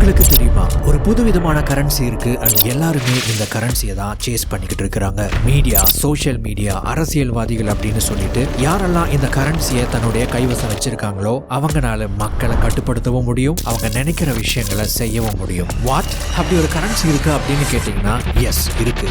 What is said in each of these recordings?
உங்களுக்கு தெரியுமா, ஒரு புதுவிதமான கரன்சி இருக்கு அண்ட் எல்லாருமே இந்த கரன்சியை தான் சேஸ் பண்ணிக்கிட்டு இருக்கிறாங்க. மீடியா, சோசியல் மீடியா, அரசியல்வாதிகள் அப்படின்னு சொல்லிட்டு யாரெல்லாம் இந்த கரன்சியை தன்னுடைய கைவசம் வச்சிருக்காங்களோ அவங்கனால மக்களை கட்டுப்படுத்தவும் முடியும், அவங்க நினைக்கிற விஷயங்களை செய்யவும் முடியும். வாட், அப்படி ஒரு கரன்சி இருக்கு அப்படின்னு கேட்டீங்கன்னா எஸ் இருக்கு.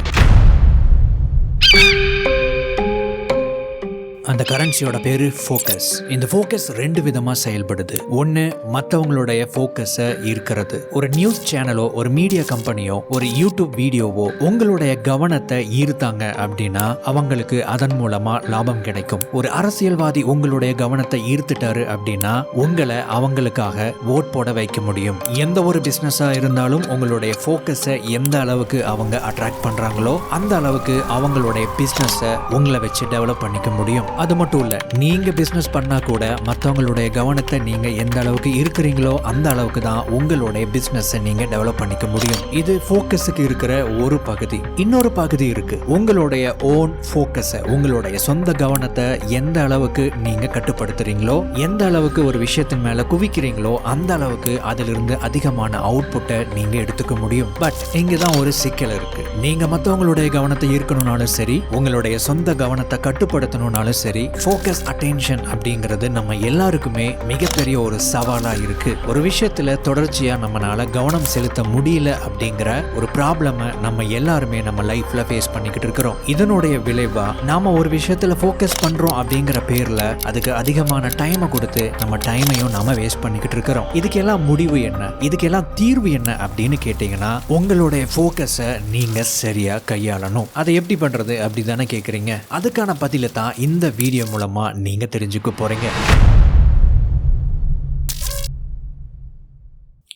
அந்த கரன்சியோட பேரு ஃபோக்கஸ். இந்த ஃபோக்கஸ் ரெண்டு விதமா செயல்படுது. ஒன்னு, மற்றவங்களுடைய ஃபோக்கஸை ஈர்க்கிறது. ஒரு நியூஸ் சேனலோ ஒரு மீடியா கம்பெனியோ ஒரு யூடியூப் வீடியோவோ உங்களுடைய கவனத்தை ஈர்த்தாங்க அப்படின்னா அவங்களுக்கு அதன் மூலமா லாபம் கிடைக்கும். ஒரு அரசியல்வாதி உங்களுடைய கவனத்தை ஈர்த்துட்டாரு அப்படின்னா உங்களை அவங்களுக்காக ஓட் போட வைக்க முடியும். எந்த ஒரு பிசினஸா இருந்தாலும் உங்களுடைய ஃபோக்கஸை எந்த அளவுக்கு அவங்க அட்ராக்ட் பண்றாங்களோ அந்த அளவுக்கு அவங்களுடைய பிசினஸை உங்களை வச்சு டெவலப் பண்ணிக்க முடியும். அது மட்டும் இல்ல, நீங்க பிசினஸ் பண்ணா கூட மற்றவங்களுடைய கவனத்தை நீங்க எந்த அளவுக்கு இருக்கிறீங்களோ அந்த அளவுக்கு தான் உங்களுடைய பிசினஸ் நீங்க டெவலப் பண்ணிக்க முடியும். இது ஃபோக்கஸுக்கு இருக்கிற ஒரு பகுதி. இன்னொரு பகுதி இருக்கு, உங்களுடைய ஓன் ஃபோக்கஸை, உங்களுடைய சொந்த கவனத்தை எந்த அளவுக்கு நீங்க கட்டுப்படுத்துறீங்களோ, எந்த அளவுக்கு ஒரு விஷயத்தின் மேல குவிக்கிறீங்களோ அந்த அளவுக்கு அதிலிருந்து அதிகமான அவுட்புட்டை நீங்க எடுத்துக்க முடியும். பட் இங்கதான் ஒரு சிக்கல் இருக்கு. நீங்க மற்றவங்களுடைய கவனத்தை ஈர்க்கணும்னாலும் சரி, உங்களுடைய சொந்த கவனத்தை கட்டுப்படுத்தணும்னாலும் சரி, ஃபோக்கஸ் அட்டென்ஷன் அப்படிங்கிறது நம்ம எல்லாருக்குமே மிகப்பெரிய ஒரு சவாலா இருக்கு. ஒரு விஷயத்துல தொடர்ச்சியா நம்மளால கவனம் செலுத்த முடியல அப்படிங்கிற ஒரு ப்ராப்ளமை நம்ம எல்லாருமே நம்ம லைஃப்ல ஃபேஸ் பண்ணிக்கிட்டு இருக்கிறோம். இதனுடைய விளைவா நாம ஒரு விஷயத்துல ஃபோக்கஸ் பண்றோம் அப்படிங்கிற பேர்ல அதுக்கு அதிகமான டைமை கொடுத்து நம்ம டைமையும் நாம வேஸ்ட் பண்ணிக்கிட்டு இருக்கிறோம். இதுக்கெல்லாம் முடிவு என்ன, இதுக்கெல்லாம் தீர்வு என்ன அப்படின்னு கேட்டீங்கன்னா உங்களுடைய ஃபோக்கஸை நீங்க சரியா கையாளணும். அதை எப்படி பண்றது அப்படி தானே கேக்குறீங்க? அதுக்கான பதில தான் இந்த வீடியோ மூலமா நீங்க தெரிஞ்சுக்க போறீங்க.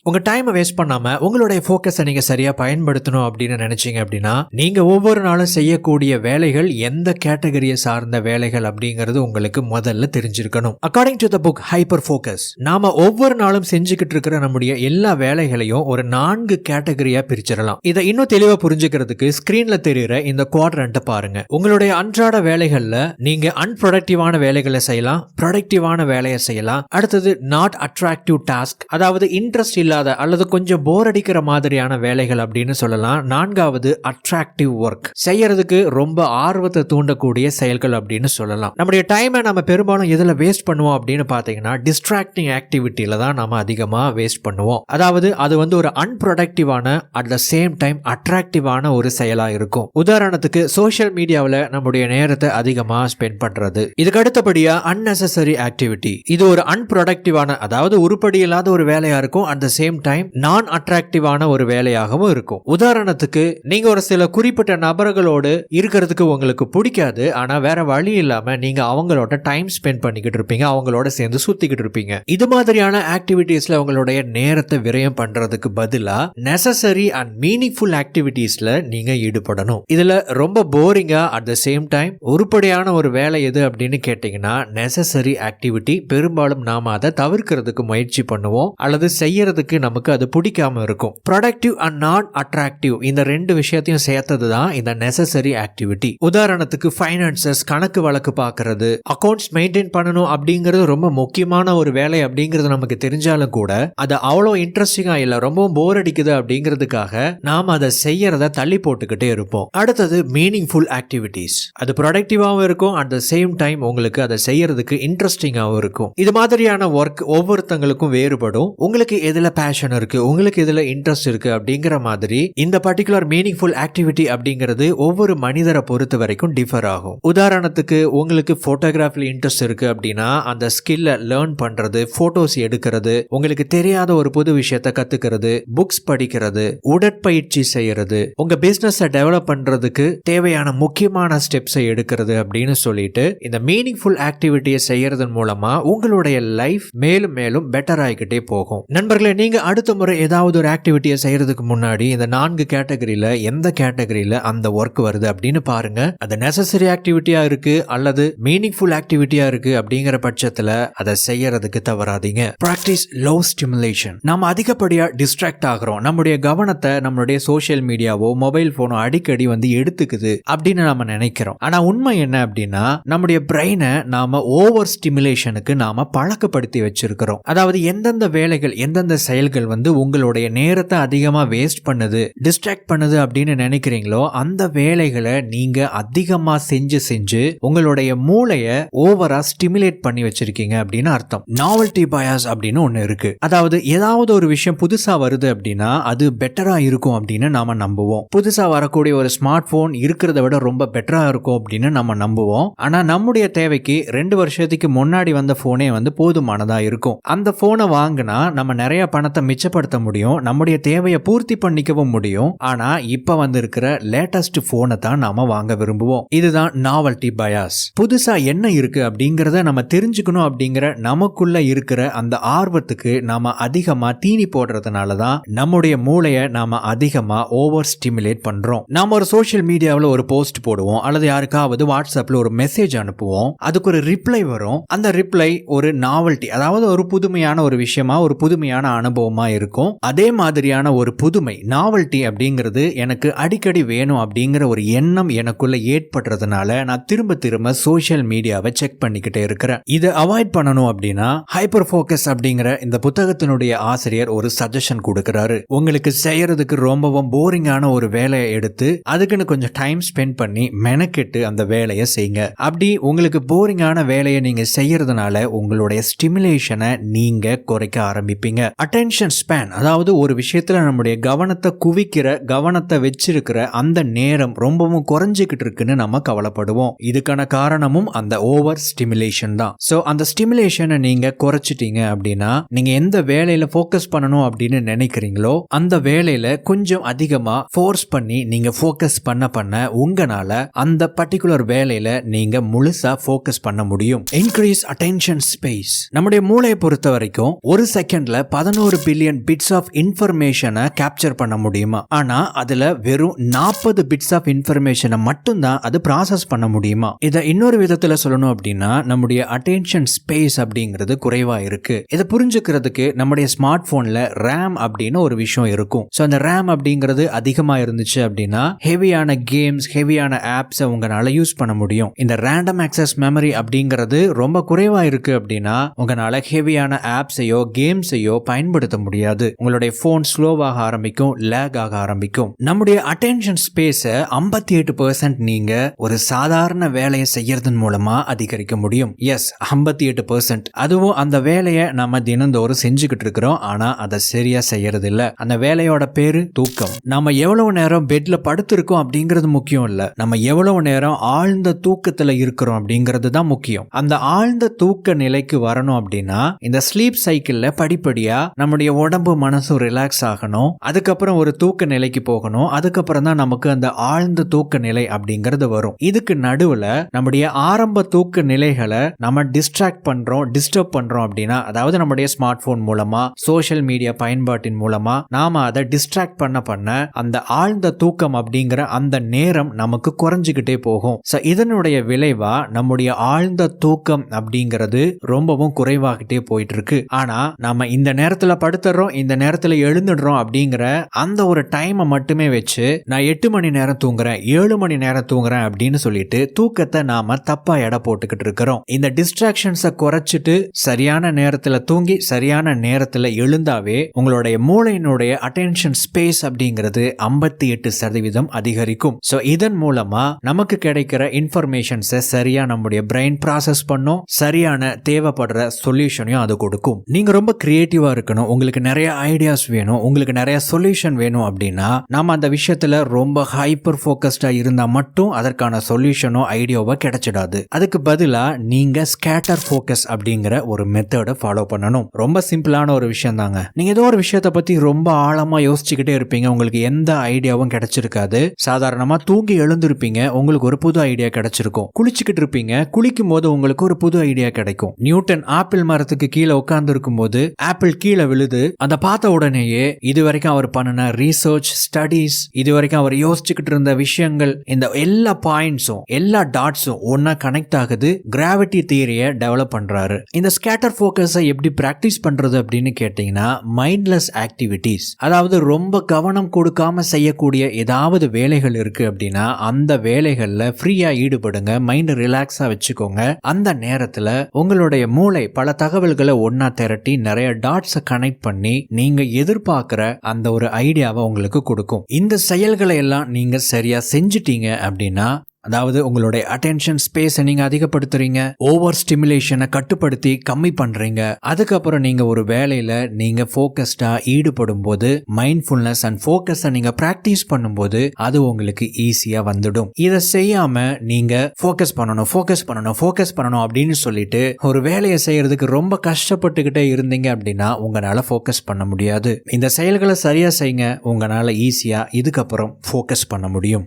உங்க டைமை வேஸ்ட் பண்ணாம உங்களுடைய ஃபோக்கஸை நீங்க சரியா பயன்படுத்தணும் அப்படின்னு நினைச்சீங்க அப்படின்னா நீங்க ஒவ்வொரு நாளும் செய்யக்கூடிய வேலைகள் எந்த கேட்டகரியை சார்ந்த வேலைகள் அப்படிங்கிறது உங்களுக்கு முதல்ல தெரிஞ்சிருக்கணும். According to the book hyper focus, நாம ஒவ்வொரு நாளும் செஞ்சுக்கிட்டு இருக்கிற நம்முடைய எல்லா வேலைகளையும் ஒரு 4 கேட்டகரியா பிரிச்சிடலாம். இதை இன்னும் தெளிவா புரிஞ்சுக்கிறதுக்கு ஸ்கிரீன்ல தெரியுற இந்த குவாட்ரண்ட்டை பாருங்க. உங்களுடைய அன்றாட வேலைகள்ல நீங்க அன்ப்ரொடக்டிவான வேலைகளை செய்யலாம், ப்ரொடக்டிவான வேலையை செய்யலாம். அடுத்தது நாட் அட்ராக்டிவ் டாஸ்க், அதாவது இன்ட்ரெஸ்ட் இல்ல அல்லது கொஞ்சம் போர் அடிக்கிற மாதிரியான வேலைகள் அப்படின்னு சொல்லலாம். 4வது அட்ராக்டிவ் ஒர்க், செய்யறதுக்கு ரொம்ப ஆர்வத்தை தூண்டக்கூடிய செயல்கள் அப்படின்னு சொல்லலாம். நம்முடைய டைமை நம்ம பெரும்பாலும் எதுல வேஸ்ட் பண்ணுவோம் அப்படின்னு பாத்தீங்கன்னா டிஸ்ட்ராக்டிங் ஆக்டிவிட்டியில தான் நம்ம அதிகமா வேஸ்ட் பண்ணுவோம். அதாவது அது ஒரு அன்ப்ரொடக்டிவான அட் த சேம் டைம் அட்ராக்டிவான ஒரு செயலா இருக்கும். உதாரணத்துக்கு சோசியல் மீடியாவில் நம்முடைய நேரத்தை அதிகமா ஸ்பெண்ட் பண்றது. இதுக்கு அடுத்தபடியா அன்னெசரி ஆக்டிவிட்டி, இது ஒரு அன்ப்ரொடக்டிவான, அதாவது உருப்படி இல்லாத ஒரு வேலையா இருக்கும். அட் த சேம் டைம் நான் அட்ராக்டிவான ஒரு வேலையாகவும் இருக்கும். உதாரணத்துக்கு நீங்க ஒரு சில குறிப்பிட்ட நபர்களோடு இருக்கிறதுக்கு உங்களுக்கு பிடிக்காது, ஆனா வேற வழி இல்லாம நீங்க அவங்களோட டைம் ஸ்பெண்ட் பண்ணிக்கிட்டு இருப்பீங்க, அவங்களோட சேர்ந்து சுத்திக்கிட்டு இருப்பீங்க. இது மாதிரியான ஆக்டிவிட்டீஸ்ல உங்களுடைய நேரத்தை விரயம் பண்றதுக்கு பதிலா நெசசரி அண்ட் மீனிங்ஃபுல் ஆக்டிவிட்டீஸ்ல நீங்க ஈடுபடணும். இதுல ரொம்ப போரிங்கா அட் த சேம் டைம் உருப்படியான ஒரு வேலை எது அப்படின்னு கேட்டீங்கன்னா நெசசரி ஆக்டிவிட்டி. பெரும்பாலும் நாம அதை தவிர்க்கிறதுக்கு முயற்சி பண்ணுவோம் அல்லது செய்யறதுக்கு நமக்கு அது பிடிக்காம இருக்கும். ப்ரொடக்டிவ் அண்ட் நான் அட்ராக்டிவ், இந்த 2 விஷயத்தையும் சேர்த்தது தான் இந்த நெசசரி ஆக்டிவிட்டி. உதாரணத்துக்கு ஃபைனான்சஸ், கணக்கு வழக்கு பார்க்கறது, அக்கவுண்ட்ஸ் மெயின்டைன் பண்ணணும் அப்படிங்கிறது ரொம்ப முக்கியமான ஒரு வேலை அப்படிங்கிறது நமக்கு தெரிஞ்சாலும் கூட அது அவ்வளோ இன்ட்ரெஸ்டிங்கா இல்ல, ரொம்ப போர் அடிக்குது அப்படிங்கிறதுக்காக நாம அதை செய்யறத தள்ளி போட்டுக்கிட்டே இருப்போம். அடுத்தது மீனிங்ஃபுல் ஆக்டிவிட்டிஸ், அது ப்ரொடக்டிவாகவும் இருக்கும், அட் த சேம் டைம் உங்களுக்கு அதை செய்யறதுக்கு இன்ட்ரெஸ்டிங்காகவும் இருக்கும். இது மாதிரியான ஒர்க் ஒவ்வொருத்தங்களுக்கும் வேறுபடும். உங்களுக்கு எதுல பேஷன் இருக்கு, உங்களுக்கு இதுல இன்ட்ரெஸ்ட் இருக்கு அப்படிங்கிற மாதிரி இந்த பர்டிகுலர் மீனிங்ஃபுல் ஆக்டிவிட்டி அப்படிங்கிறது ஒவ்வொரு மனிதரை பொறுத்த வரைக்கும் டிஃபர் ஆகும். உதாரணத்துக்கு உங்களுக்கு போட்டோகிராஃபில இன்ட்ரெஸ்ட் இருக்கு அப்படின்னா அந்த ஸ்கில்ல லேர்ன் பண்றது, போட்டோஸ் எடுக்கிறது, உங்களுக்கு தெரியாத ஒரு புது விஷயத்தை கத்துக்கிறது, புக்ஸ் படிக்கிறது, உடற்பயிற்சி செய்யறது, உங்க பிசினஸ் டெவலப் பண்றதுக்கு தேவையான முக்கியமான ஸ்டெப்ஸை எடுக்கிறது அப்படின்னு சொல்லிட்டு இந்த மீனிங்ஃபுல் ஆக்டிவிட்டியை செய்யறதன் மூலமா உங்களுடைய லைஃப் மேலும் மேலும் பெட்டர் ஆகிக்கிட்டே போகும். நண்பர்களே, நீங்க அடுத்த முறை ஏதாவது ஒரு ஆக்டிவிட்டியை செய்யறதுக்கு முன்னாடி இந்த 4 கேட்டகரியில எந்த கேட்டகரியில அந்த ஒர்க் வருது அப்படின்னு பாருங்க. அது நெசசரி ஆக்டிவிட்டியா இருக்கு அல்லது மீனிங்ஃபுல் ஆக்டிவிட்டியா இருக்கு அப்படிங்கிற பட்சத்துல அதை செய்யறதுக்கு தவறாதீங்க. Practice low stimulation. நாம அதிகப்படியா டிஸ்ட்ராக்ட் ஆகிறோம், நம்முடைய கவனத்தை நம்மளுடைய சோசியல் மீடியாவோ மொபைல் போனோ அடிக்கடி எடுத்துக்குது அப்படின்னு நாம நினைக்கிறோம். ஆனா உண்மை என்ன அப்படின்னா நம்முடைய பிரெயினை நாம ஓவர் ஸ்டிமுலேஷனுக்கு நாம பழக்கப்படுத்தி வச்சிருக்கிறோம். அதாவது எந்தெந்த வேலைகள் எந்தெந்த செயல் செயல்கள் வந்து உங்களுடைய நேரத்தை அதிகமா வேஸ்ட் பண்ணுது, டிஸ்ட்ராக்ட் பண்ணுது அப்படின்னு நினைக்கிறீங்களோ அந்த வேலைகளை நீங்க அதிகமா செஞ்சு உங்களுடைய மூளையை ஓவரா ஸ்டிமுலேட் பண்ணி வச்சிருக்கீங்க அப்படின்னு அர்த்தம். நாவல்டி பயாஸ் அப்படின்னு ஒண்ணு இருக்கு. அதாவது ஏதாவது ஒரு விஷயம் புதுசா வருது அப்படின்னா அது பெட்டரா இருக்கும் அப்படின்னு நாம நம்புவோம். புதுசா வரக்கூடிய ஒரு ஸ்மார்ட் போன் இருக்கிறத விட ரொம்ப பெட்டரா இருக்கும் அப்படின்னு நம்ம நம்புவோம். ஆனா நம்முடைய தேவைக்கு 2 வருஷத்துக்கு முன்னாடி வந்த போனே வந்து போதுமானதா இருக்கும். அந்த போனை வாங்கினா நம்ம நிறைய பணத்தை மிச்சப்படுத்த முடியும், நம்முடைய தேவையை பூர்த்தி பண்ணிக்கவும் முடியும். ஆனா இப்ப வந்து இருக்கிற லேட்டஸ்ட் போனை தான் நாம வாங்க விரும்புவோம். இதுதான் நாவல்டி பயாஸ். புதுசா என்ன இருக்கு அப்படிங்கறத நம்ம தெரிஞ்சுக்கணும் அப்படிங்கிற நமக்குள்ள இருக்கிற அந்த ஆர்வத்துக்கு நாம அதிகமா தீனி போடுறதுனாலதான் நம்முடைய மூளையை நாம அதிகமா ஓவர் ஸ்டிமுலேட் பண்றோம். நாம ஒரு சோசியல் மீடியாவில் ஒரு போஸ்ட் போடுவோம் அல்லது யாருக்காவது வாட்ஸ்அப்ல ஒரு மெசேஜ் அனுப்புவோம், அதுக்கு ஒரு ரிப்ளை வரும். அந்த ரிப்ளை ஒரு நாவல்டி, அதாவது ஒரு புதுமையான ஒரு விஷயமா, ஒரு புதுமையான அனுபவமா இருக்கும். அதே மாதிரியான ஒரு புதுமை நாவல்டி அப்படிங்கிறது எனக்கு அடிக்கடி வேணும் அப்படிங்கிற ஒரு எண்ணம் எனக்குள்ள ஏற்படுறதுனால நான் திரும்ப சோசியல் மீடியாவை செக் பண்ணிக்கிட்டே இருக்கிறேன். இதை அவாய்ட் பண்ணணும் அப்படின்னா ஹைப்பர் ஃபோக்கஸ் அப்படிங்கிற இந்த புத்தகத்தினுடைய ஆசிரியர் ஒரு சஜஷன் கொடுக்கிறாரு. உங்களுக்கு செய்யறதுக்கு ரொம்பவும் போரிங்கான ஒரு வேலையை எடுத்து அதுக்குன்னு கொஞ்சம் டைம் ஸ்பெண்ட் பண்ணி மெனக்கெட்டு அந்த வேலையை செய்யுங்க. அப்படி உங்களுக்கு போரிங்கான வேலையை நீங்க செய்யறதுனால உங்களுடைய ஸ்டிமுலேஷனை நீங்க குறைக்க ஆரம்பிப்பீங்க. அட்டென்ஷன் ஸ்பேன், அதாவது ஒரு விஷயத்துல நம்முடைய கவனத்தை குவிக்கிற, கவனத்தை வச்சிருக்கிற அந்த நேரம் ரொம்பவும் குறைஞ்சிக்கிட்டு இருக்குன்னு நம்ம கவலைப்படுவோம். இதுக்கான காரணமும் அந்த ஓவர் ஸ்டிமுலேஷன் தான். சோ அந்த ஸ்டிமுலேஷனை நீங்க குறைச்சிட்டீங்க அப்படின்னா நீங்க எந்த வேலையில ஃபோக்கஸ் பண்ணணும் அப்படின்னு நினைக்கிறீங்களோ அந்த வேலையில கொஞ்சம் அதிகமா ஃபோர்ஸ் பண்ணி நீங்க ஃபோக்கஸ் பண்ண உங்களால அந்த பர்டிகுலர் வேலையில நீங்க முழுசா ஃபோக்கஸ் பண்ண முடியும். Increase attention space. நம்முடைய மூளையை பொறுத்த வரைக்கும் ஒரு செகண்ட்ல 11 பில்லியன் பிட்ஸ் ஆஃப் இன்ஃபர்மேஷனை கேப்சர் பண்ண முடியுமா? ஆனா அதுல வெறும் 40 பிட்ஸ் ஆஃப் இன்ஃபர்மேஷனை மட்டும் தான் அது ப்ராசஸ் பண்ண முடியுமா? இதை இன்னொரு விதத்துல சொல்லணும் அப்படின்னா நம்முடைய அட்டென்ஷன் ஸ்பேஸ் அப்படிங்கிறது குறைவா இருக்கு. இதை புரிஞ்சுக்கிறதுக்கு நம்முடைய ஸ்மார்ட் போன்ல ரேம் அப்படின்னு ஒரு விஷயம் இருக்கும். சோ அந்த ரேம் அப்படிங்கிறது அதிகமா இருந்துச்சு அப்படின்னா ஹெவியான கேம்ஸ், ஹெவியான ஆப்ஸ் உங்களால யூஸ் பண்ண முடியும். இந்த ரேண்டம் ஆக்சஸ் மெமரி அப்படிங்கிறது ரொம்ப குறைவா இருக்கு அப்படின்னா உங்களால ஹெவியான ஆப்ஸையோ கேம்ஸையோ பயன்படுத்த முடியாது. உங்களுடைய போன் ஸ்லோவாக ஆரம்பிக்கும், லேக் ஆக ஆரம்பிக்கும். நம்முடைய அட்டென்ஷன் ஸ்பேஸை 58% நீங்க ஒரு சாதாரண வேலையை செய்யறதன் மூலமா அதிகரிக்க முடியும். எஸ், 58%. அதுவும் அந்த வேலையை நம்ம தினந்தோறும் செஞ்சுக்கிட்டு இருக்கிறோம், ஆனா அதை சரியா செய்யறது இல்ல. அந்த வேலையோட பேரு தூக்கம். நம்ம எவ்வளவு நேரம் பெட்ல படுத்திருக்கோம் அப்படிங்கிறது முக்கியம் இல்ல, நம்ம எவ்வளவு நேரம் ஆழ்ந்த தூக்கத்துல இருக்கிறோம் அப்படிங்கிறது தான் முக்கியம். அந்த ஆழ்ந்த தூக்க நிலைக்கு வரணும் அப்படின்னா இந்த ஸ்லீப் சைக்கிள்ல படிப்படியா நம்முடைய உடம்பு மனசும் ரிலாக்ஸ் ஆகணும், அதுக்கப்புறம் ஒரு தூக்க நிலைக்கு போகணும், அதுக்கப்புறம் தான் நமக்கு அந்த ஆழ்ந்த தூக்க நிலை அப்படிங்கிறது வரும். இதுக்கு நடுவுல நம்முடைய ஆரம்ப தூக்க நிலைகளை நம்ம டிஸ்ட்ராக்ட் பண்றோம், டிஸ்டர்ப் பண்றோம் அப்படின்னா, அதாவது நம்முடைய ஸ்மார்ட் போன் மூலமா, சோசியல் மீடியா பயன்பாட்டின் மூலமா நாம அதை டிஸ்ட்ராக்ட் பண்ண அந்த ஆழ்ந்த தூக்கம் அப்படிங்கிற அந்த நேரம் நமக்கு குறைஞ்சுக்கிட்டே போகும். இதனுடைய விளைவா நம்முடைய ஆழ்ந்த தூக்கம் அப்படிங்கிறது ரொம்பவும் குறைவாகிட்டே போயிட்டு இருக்கு. ஆனா நம்ம இந்த நேரத்துல படுத்துறோம், இந்த நேரத்துல எழுந்துடுறோம் அப்படிங்கிற அந்த ஒரு டைமை மட்டுமே வச்சு நான் 8 மணி நேரம் தூங்குறேன், 7 மணி நேரம் தூங்குறேன் அப்படின்னு சொல்லிட்டு தூக்கத்தை நாம தப்பா எடை போட்டுக்கிட்டு இருக்கிறோம். இந்த டிஸ்ட்ராக்ஷன்ஸை குறைச்சிட்டு சரியான நேரத்துல தூங்கி சரியான நேரத்துல எழுந்தாவே உங்களுடைய மூளையினுடைய அட்டென்ஷன் ஸ்பேஸ் அப்படிங்கிறது 58% அதிகரிக்கும். சோ இதன் மூலமா நமக்கு கிடைக்கிற இன்ஃபர்மேஷன்ஸை சரியா நம்முடைய பிரெயின் ப்ராசஸ் பண்ணும், சரியான தேவைப்படுற சொல்யூஷனையும் அது கொடுக்கும். நீங்க ரொம்ப கிரியேட்டிவா இருக்கணும், உங்களுக்கு நிறைய ஐடியாஸ் வேணும், உங்களுக்கு நிறைய சொல்யூஷன் வேணும் அப்படின்னா நாம அந்த விஷயத்துல ரொம்ப ஹைப்பர் ஃபோக்கஸ்டா இருந்தா மட்டும் அதற்கான சொல்யூஷனோ ஐடியாவோ கிடைச்சிடாது. அதுக்கு பதிலா நீங்க ஸ்கேட்டர் ஃபோக்கஸ் அப்படிங்கிற ஒரு மெத்தடை ஃபாலோ பண்ணணும். ரொம்ப சிம்பிளான ஒரு விஷயம் தாங்க. நீங்க ஏதோ ஒரு விஷயத்தை பத்தி ரொம்ப ஆழமா யோசிச்சுக்கிட்டே இருப்பீங்க, உங்களுக்கு எந்த ஐடியாவும் கிடைச்சிருக்காது. சாதாரணமா தூங்கி எழுந்திருப்பீங்க, உங்களுக்கு ஒரு புது ஐடியா கிடைச்சிருக்கும். குளிச்சுக்கிட்டு இருப்பீங்க, குளிக்கும் போது உங்களுக்கு ஒரு புது ஐடியா கிடைக்கும். நியூட்டன் ஆப்பிள் மரத்துக்கு கீழே உட்கார்ந்து இருக்கும் போது ஆப்பிள் கீழே விழுது, அதை பார்த்த உடனேயே இதுவரைக்கும் அவர் பண்ணின ரீசர்ச், ஸ்டடீஸ், இதுவரைக்கும் அவர் யோசிச்சுக்கிட்டு இருந்த விஷயங்கள், இந்த எல்லா பாயிண்ட்ஸும் எல்லா டாட்ஸும் ஒன்னா கனெக்ட் ஆகுது, கிராவிட்டி தியரியை டெவலப் பண்றாரு. இந்த ஸ்கேட்டர் ஃபோக்கஸை எப்படி பிராக்டிஸ் பண்றது அப்படின்னு கேட்டீங்கன்னா மைண்ட்லெஸ் ஆக்டிவிட்டிஸ், அதாவது ரொம்ப கவனம் கொடுக்காம செய்யக்கூடிய ஏதாவது வேலைகள் இருக்கு அப்படின்னா அந்த வேலைகள்ல ஃப்ரீயா ஈடுபடுங்க, மைண்ட் ரிலாக்ஸா வச்சுக்கோங்க. அந்த நேரத்துல உங்களுடைய மூளை பல தகவல்களை ஒன்னா திரட்டி நிறைய டாட்ஸை கனெக்ட் கனெக்ட் பண்ணி நீங்க எதிர்பார்க்கிற அந்த ஒரு ஐடியாவை உங்களுக்கு கொடுக்கும். இந்த செயல்களை எல்லாம் நீங்க சரியா செஞ்சிட்டீங்க அப்படின்னா, அதாவது உங்களுடைய அட்டென்ஷன் ஸ்பேஸை நீங்க அதிகப்படுத்துறீங்க, ஓவர் ஸ்டிமுலேஷனை கட்டுப்படுத்தி கம்மி பண்றீங்க. அதுக்கப்புறம் நீங்க ஒரு வேலையில நீங்க ஃபோக்கஸ்டா ஈடுபடும் போது மைண்ட்ஃபுல்னஸ் அண்ட் ஃபோக்கஸை நீங்க பிராக்டிஸ் பண்ணும்போது அது உங்களுக்கு ஈஸியா வந்துடும். இதை செய்யாம நீங்க ஃபோக்கஸ் பண்ணணும் அப்படின்னு சொல்லிட்டு ஒரு வேலையை செய்யறதுக்கு ரொம்ப கஷ்டப்பட்டுக்கிட்டே இருந்தீங்க அப்படின்னா உங்களால ஃபோக்கஸ் பண்ண முடியாது. இந்த செயல்களை சரியா செய்யுங்க, உங்களால ஈஸியா இதுக்கப்புறம் ஃபோக்கஸ் பண்ண முடியும்.